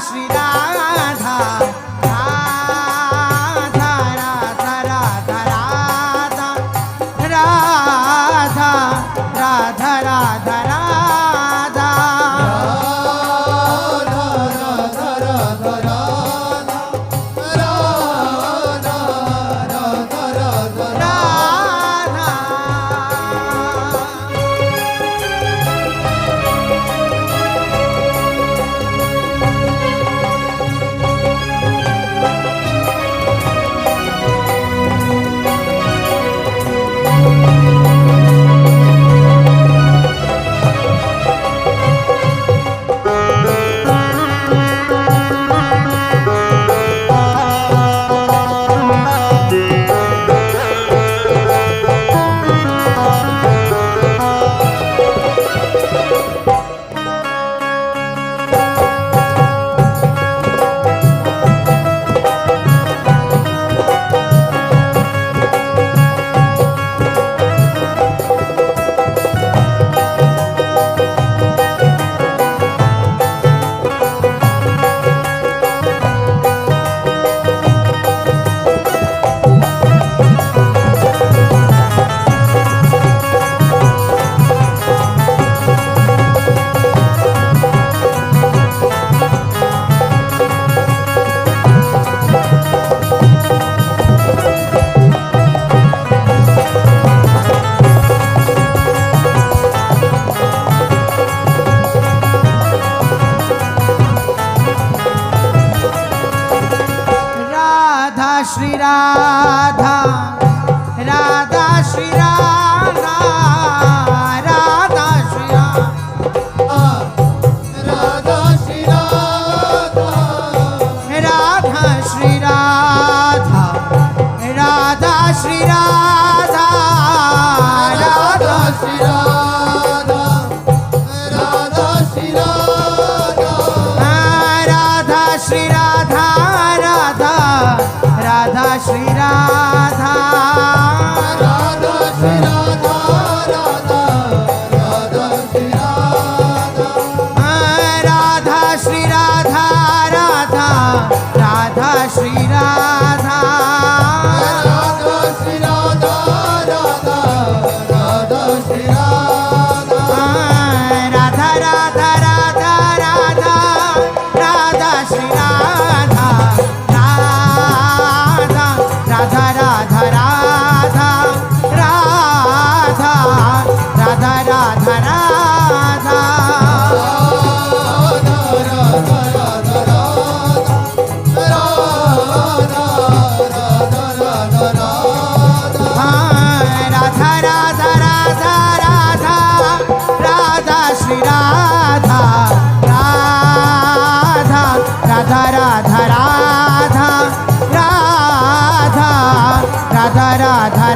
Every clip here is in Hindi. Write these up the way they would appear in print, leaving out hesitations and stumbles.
श्री राधा राधा राधा राधा राधा राधा राधा राधा श्री राधा राधा श्री राधा राधा श्री राधा श्री राधा राधा श्री राधा राधा श्री राधा राधा श्री राधा राधा श्री राधा राधा श्री राधा राधा राधा श्री राधा राधा श्री राधा राधा राधा श्री राधा राधा श्री राधा राधा राधा श्री राधा राधा श्री राधा राधा राधा श्री राधा राधा राधा राधा राधा राधा श्री राधा राधा राधा राधा राधा राधा राधा राधा श्री राधा राधा राधा राधा राधा राधा राधा राधा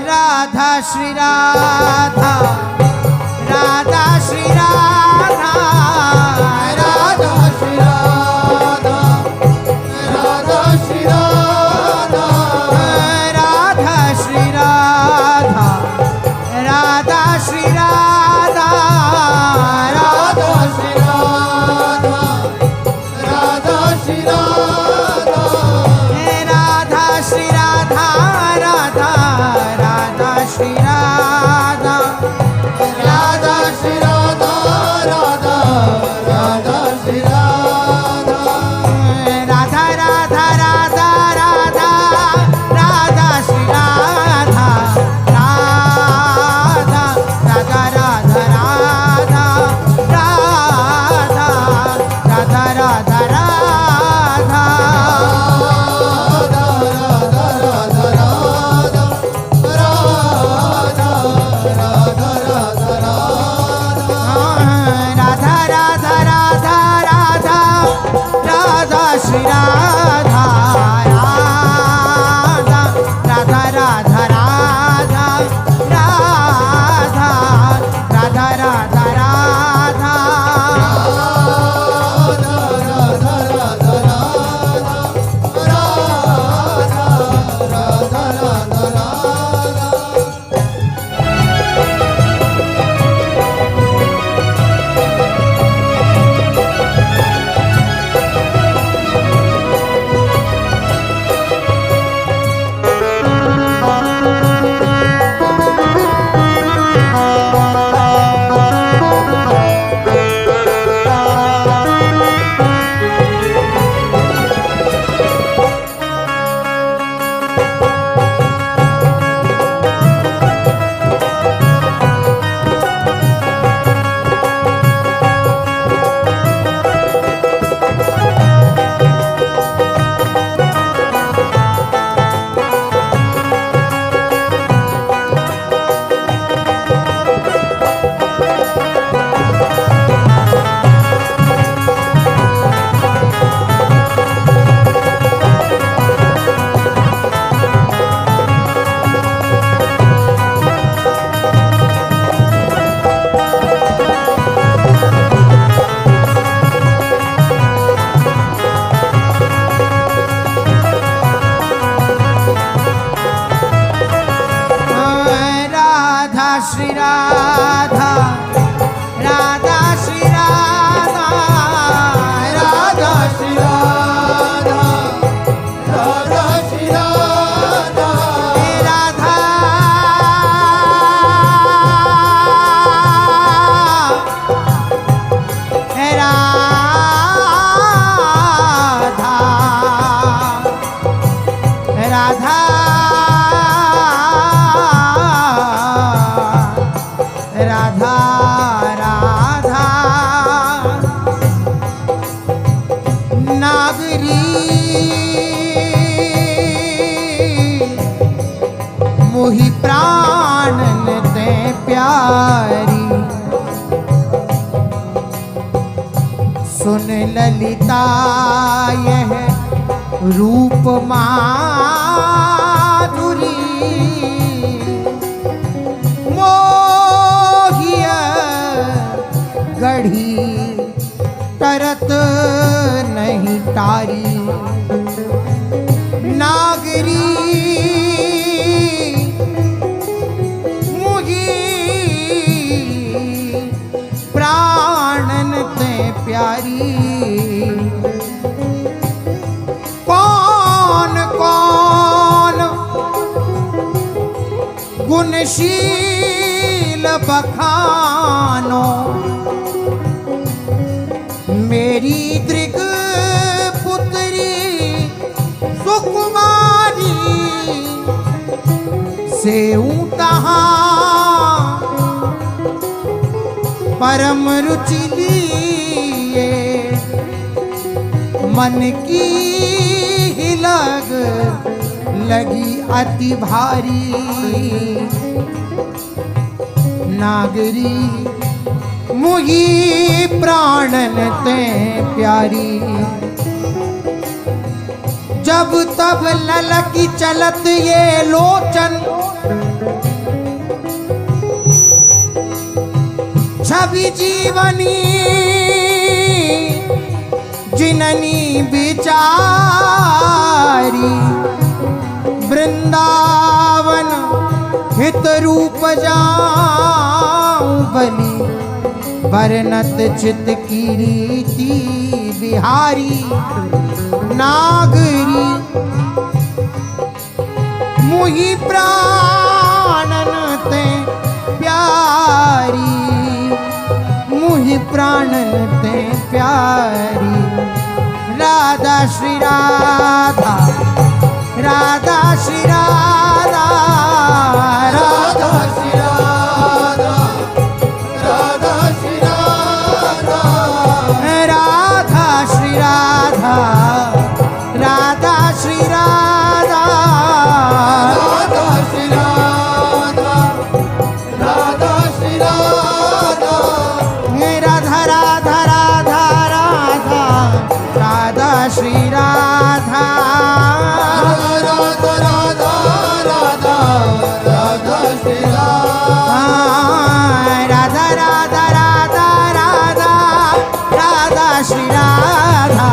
राधा श्री राधा राधा श्री राधा श्री राधा, राधा श्री राधा, राधा श्री राधा, राधा श्री राधा, राधा राधा राधा राधा नागरी मोहि प्राणन ते प्यारी, सुन ललिता यह रूप माधुरी, मोहिय गढ़ी तरत नहीं तारी, नागरी मुही प्राणन ते प्यारी, कौन कौन गुणशील बखानो, मेरी दृग पुत्री सुकुमारी, से तहाँ परम रुचि लिए, मन की ही लगी अति भारी, नागरी मुही प्राणन ते प्यारी, जब तब ललकी चलत ये लोचन, छवि जीवनी जिननी बिचारी, वृंदावन हित रूप जाऊं बलि, बरनत चित की रीति बिहारी, नागरी मुहि प्राणन ते प्यारी, मुहि प्राणन ते प्यारी, राधा श्री राधा, राधा श्री राधा, राधा श्री राधा, राधा श्री राधा, राधा श्री राधा, राधा श्री राधा, राधा श्री राधा, राधा श्री राधा, राधा राधा राधा राधा, राधा श्री राधा, राधा राधा राधा, राधा श्री राधा, राधा राधा राधा राधा, राधा श्री राधा,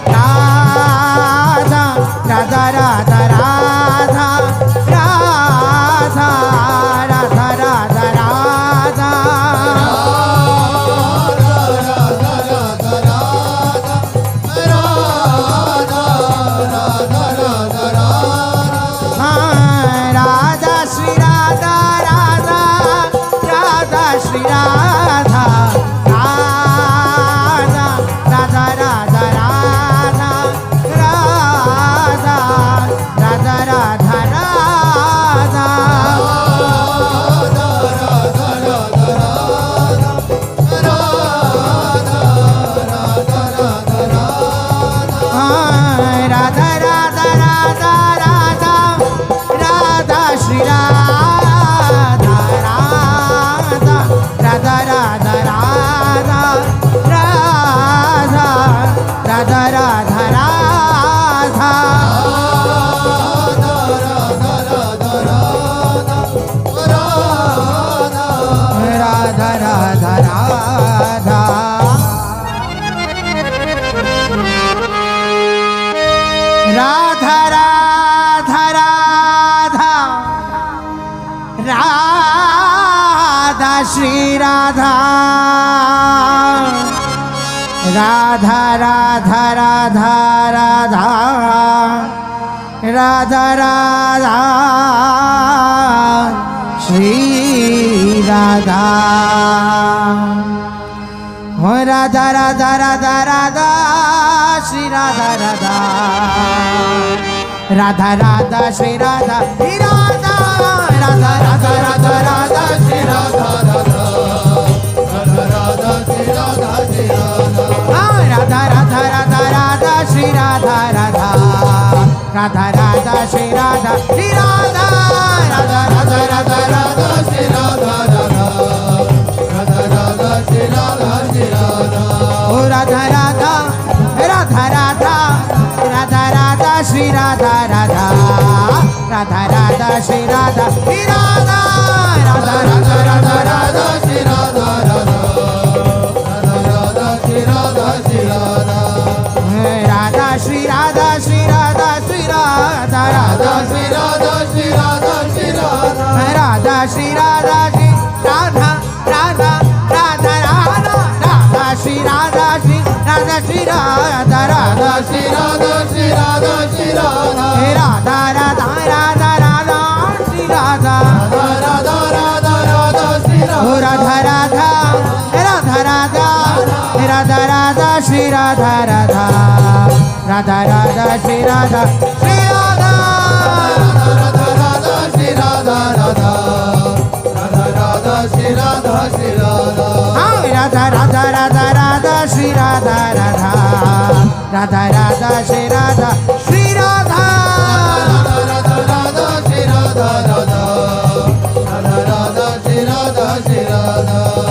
राधा राधा राधा राधा, राधा राधा राधा राधा, राधा श्री राधा राधा, राधा श्री राधा, राधा राधा राधा राधा, राधा राधा राधा राधा, राधा राधा राधा राधा, राधा श्री राधा, राधा राधा राधा राधा, राधा राधा राधा राधा, राधा राधा राधा, राधा राधा राधा, राधा राधा श्री राधा राधा राधा राधा राधा राधा राधा श्री राधा हो राधा राधा राधा राधा श्री राधा राधा राधा राधा श्री राधा राधा राधा राधा राधा राधा श्री राधा राधा राधा श्री राधा श्री राधा राधा राधा राधा राधा श्री राधा राधा राधा राधा श्री राधा श्री राधा राधा राधा राधा राधा श्री राधा राधा राधा राधा श्री राधा श्री राधा ओ Radha Radha Radha Radha Radha Radha Shri Radha Radha Radha Radha Shri Radha Shri Radha Radha Radha Radha Radha Shri Radha Radha Radha Radha Shri Radha Shri Radha Radha Shri Radha Shri Radha Shri Radha Radha Shri Radha Shri Radha Shri Radha Radha Shri Radha Shri Radha Radha Radha Radha Radha Shri Radha Shri Radha Shri Radha Radha Shri Radha Shri Radha Shri Radha Radha Radha Radha Radha Shri Radha Radha Radha Radha Shri Radha Radha Radha Radha Radha Radha Shri Radha Radha Radha Radha Shri Radha Shri Radha Radha Radha Shri Radha Radha Radha Radha Shri Radha Shri Radha Radha Radha Radha Radha Shri Radha Radha Radha Radha Shri Radha Shri Radha Radha Radha Shri Radha Radha Radha Radha Shri Radha Shri Radha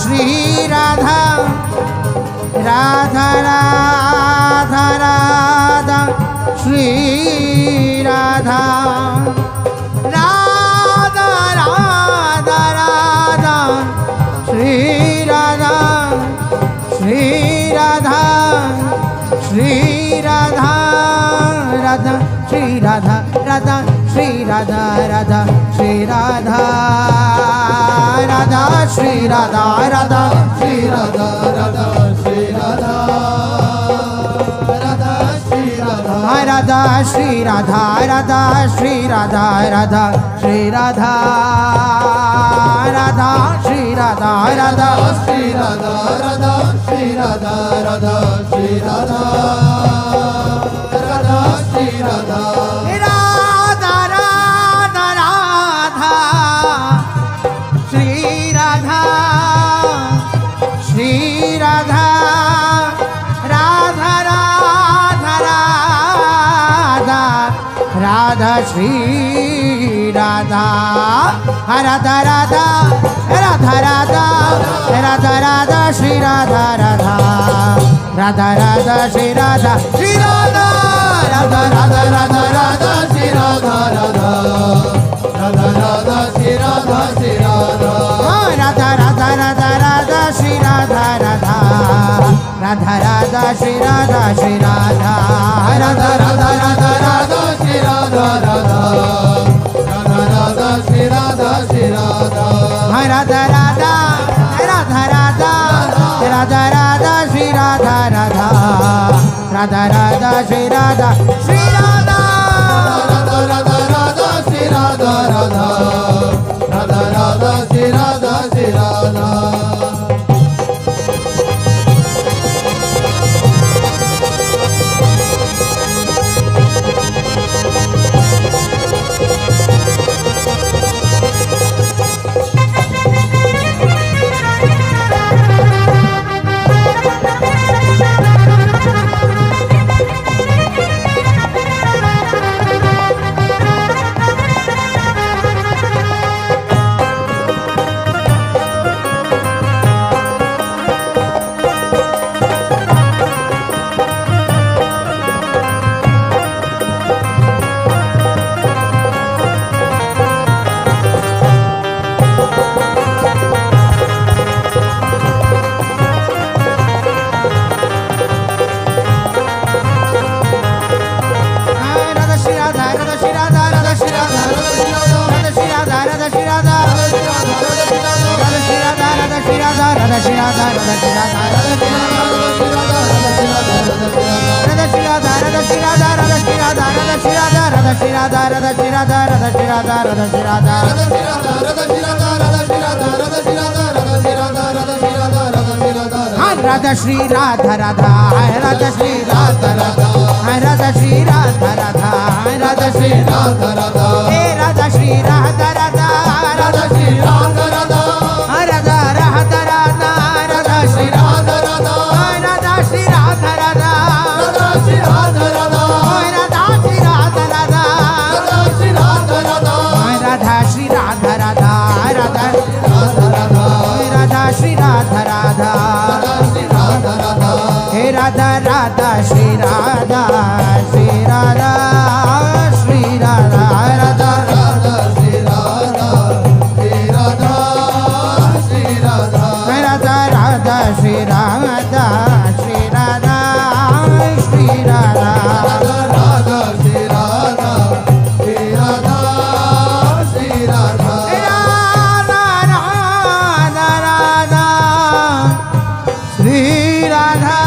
Shri Radha Radha Radha Radha Shri Radha Radha Radha Radha Shri Radha Shri Radha Shri Radha Radha Shri Radha Radha Shri Radha Radha Shri Radha Radha Shri Radha Radha Shri Radha Radha Shri Radha Radha Shri Radha Radha Shri Radha Radha Shri Radha Radha Shri Radha Radha Shri Radha Radha Shri Radha Radha Shri Radha Radha Shri Radha Radha Shri Radha Radha Radha Radha Shri Radha Shri Radha Radha Radha Radha Radha Shri Radha Radha Radha Radha Radha Radha Radha Shri Radha Radha Radha Radha Shri Radha Shri Radha Radha Radha Radha Radha Shri Radha Radha Radha Radha Shri Radha Shri Radha Radha Radha Radha Radha Shri Radha Radha Radha Radha Shri Radha Shri Radha Radha Radha Radha Radha Shri Radha Radha Radha Radha Shri Radha Shri Radha Radha Radha Radha Radha Radha Radha Shri Radha Radha Radha Radha Shri Radha Shri Radha Radha Radha Radha Shri Radha Radha Radha Radha Shri Radha Shri Radha Shri Radha Radha Shri Radha Radha Shri Radha Radha Shri Radha Radha Shri Radha Radha Shri Radha Radha Shri Radha Radha Shri Radha Radha Shri Radha Radha Shri Radha Radha Shri Radha Radha Radha Shri Radha Radha Radha Shri Radha Radha Radha Shri Radha Radha Hey Radha Shri Radha Radha Radha Shri Radha Radha Radha Radha Radha Radha Shri Radha Radha Radha Shri Radha Radha Radha Shri Radha Radha Radha Shri Radha Radha Radha Shri Radha Radha Radha Shri Radha Radha Radha Shri Radha Radha Hey Radha Radha Shri Radha Shri Radha Shri Radha Radha Radha Shri Radha Shri Radha Shri Radha Radha Radha Shri Radha Shri Radha Shri Radha Radha Shri Radha Shri Radha Shri Radha Radha Radha Shri Radha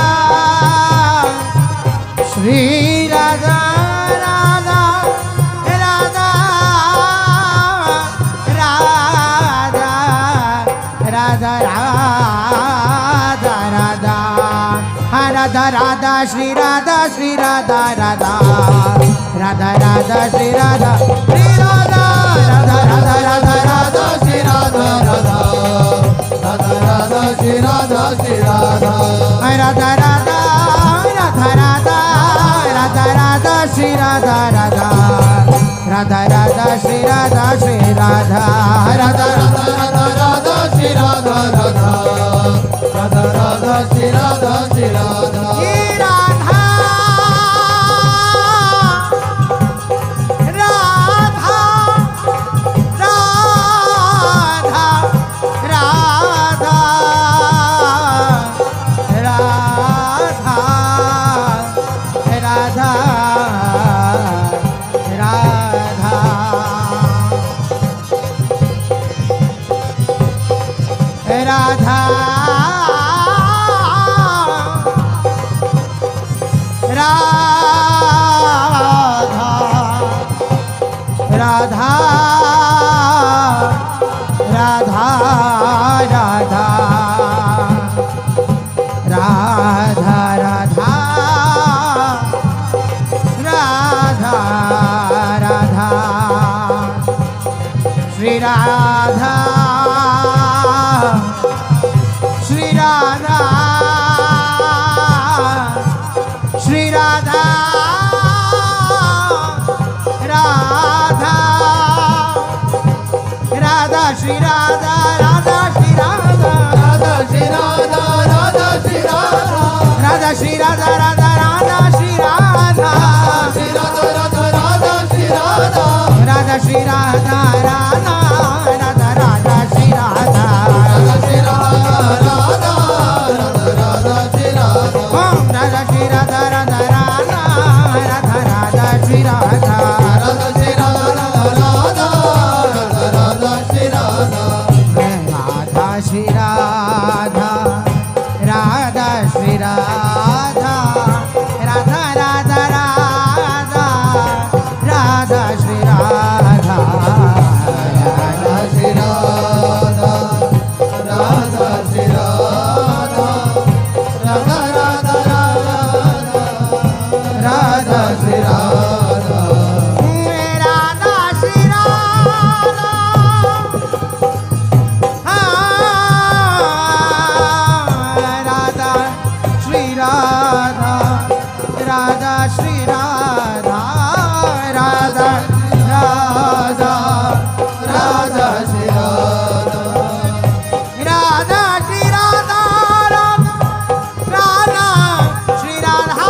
Shri Radha Radha Radha Radha Radha Radha Radha Radha Shri Radha Shri Radha Radha Radha Radha Shri Radha Shri Radha Radha Radha Radha Radha Shri Radha Radha Radha Radha Shri Radha Shri Radha Radha Radha Radha Radha Radha Radha Shri Radha Radha Radha Radha Shri Radha Shri Radha Radha Radha Radha Radha Shri Radha Radha Radha Radha Shri Radha Shri Radha Shri Radha Shri Radha Shri Radha Radha Radha Shri Radha Radha Shri Radha Radha Shri Radha Radha Shri Radha Radha Shri Radha Radha Radha Shri Radha Shri Radha Radha Radha Shri Radha Radha Shri Radha Radha Radha Radha Shri Radha Radha Shri Radha Radha Radha Radha Shri Radha Om Radha Shri Radha Radha Radha Radha Radha Shri Radha Radha Shri Radha Radha Radha Radha Shri Radha Radha Shri Radha Radha Shri Radha Radha Radha Radha Radha Shri Radha Radha Shri Radha Radha Shri Radha Radha Radha Radha Shri Radha Radha Shri Radha Radha Shri Radha Radha Shri Radha Radha Radha Radha Shri Radha Radha Shri Radha Radha Shri Radha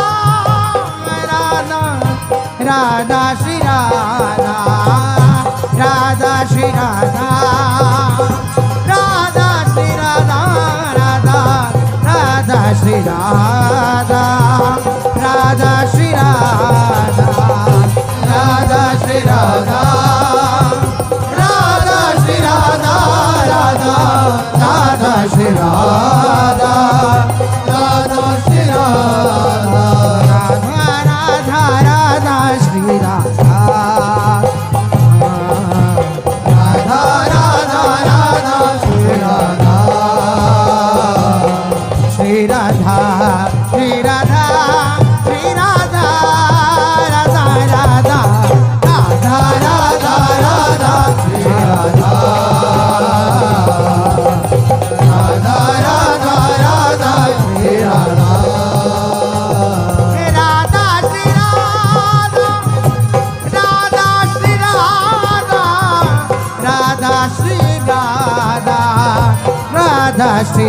Radha Shri Radha Radha Shri Radha Radha Shri Radha Radha Radha Shri Radha Radha Shri Radha Radha Shri Radha Radha Shri Radha Radha Radha Shri Radha